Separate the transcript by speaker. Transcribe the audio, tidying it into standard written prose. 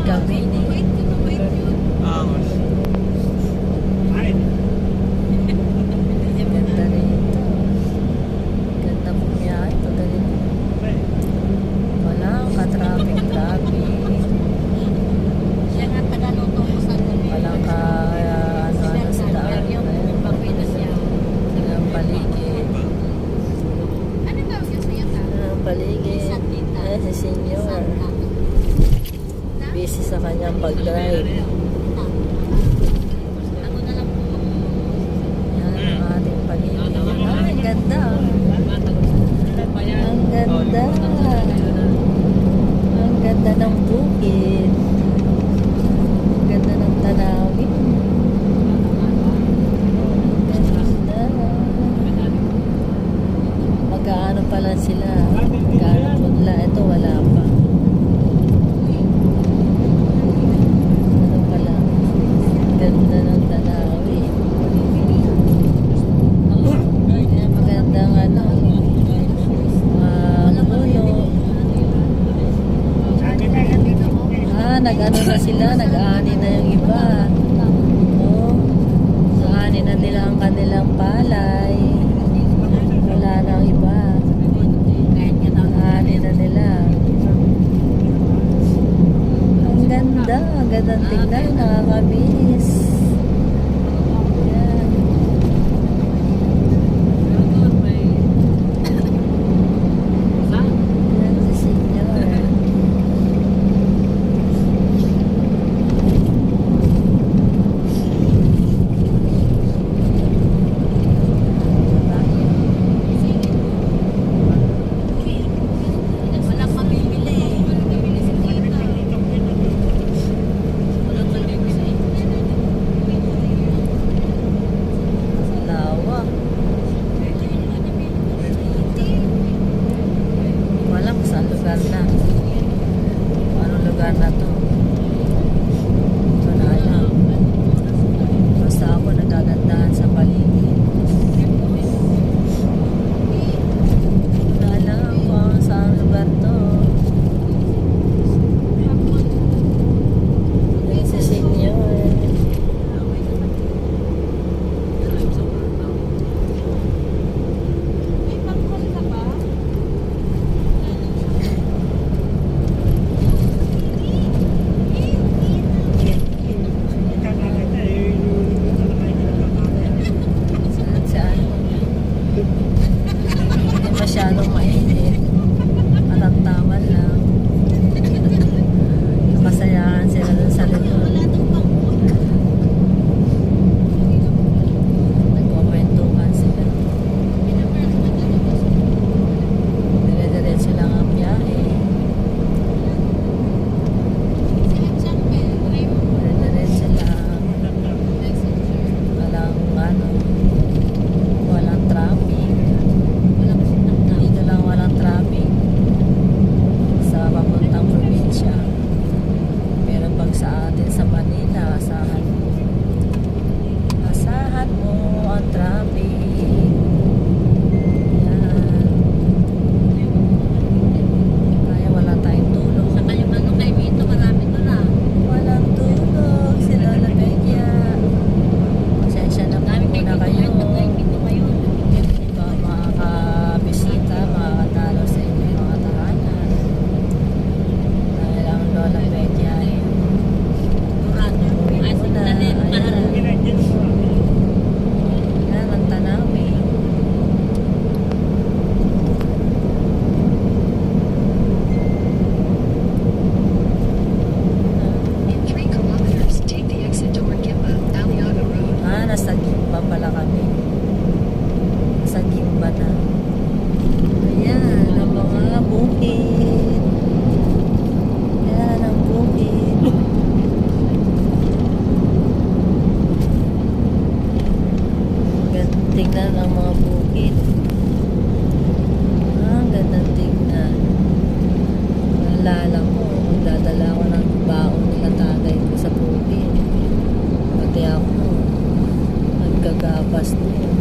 Speaker 1: kami ni.
Speaker 2: Angos.
Speaker 1: Ganda rito. Ganda bumiyahe. Pagaling. Walang ka-traffic. Walang ka ano sa daan. Ang paligid. Ang paligid. Ay, si Senyor. Busy sa kanyang pag-drive. Yan ang ating paligid. Ay, ganda. Ang ganda. Ang ganda ng bukid. Ang ganda ng tanawin. Ang ganda. Mag-aano pa lang sila. Mag-aano punla. Ito wala pa. Ano pala. Ganda ng tanawin. Yan, magandang ano. Nag-ano na sila, nag-aani na yung iba. Oh, nag-aani na nila ang kanilang palay. Wala na ang iba. Nag-aani na nila. Ang ganda, ang gandang tingnan, nakakamiss. Yan. Yan si Senyor. Walang saan lugar na. Anong lugar na to? Ito na alam. Basta ako nagagandahan sa paligid. Wala alam kung saan lugar to. Yan si Senyor. Hindi masyadong mainit. Matamtaman lang. Nakasayahan sila dun sa likod. Nagkukwentuhan sila. Dire-diretso lang ang biyahe. Dire-diretso lang. Walang ano. Walang traffic. Dito lang walang traffic sa papuntang probinsya. Pero pag sa atin sa Manila, asahan mo ang traffic. Yan. Kaya wala tayong tulog. Walang tulog. Sila Lamegya. Pasensya na po muna kayo. Makakabisita, makakatalo sa inyo mga tahanan. Dahil ang Lola Media ay uwi muna. Ayan ang tanawin. Nasa Gimba pala kami. Nasa Gimba na. Ayan, ang mga bukid. Ayan, ang bukid. Gandang tingnan ang mga bukid. Ang gandang tingnan. Naalala ko, magdadala ko ng baon nila tatay ko sa bukid. Pati ako, nagkagapas din.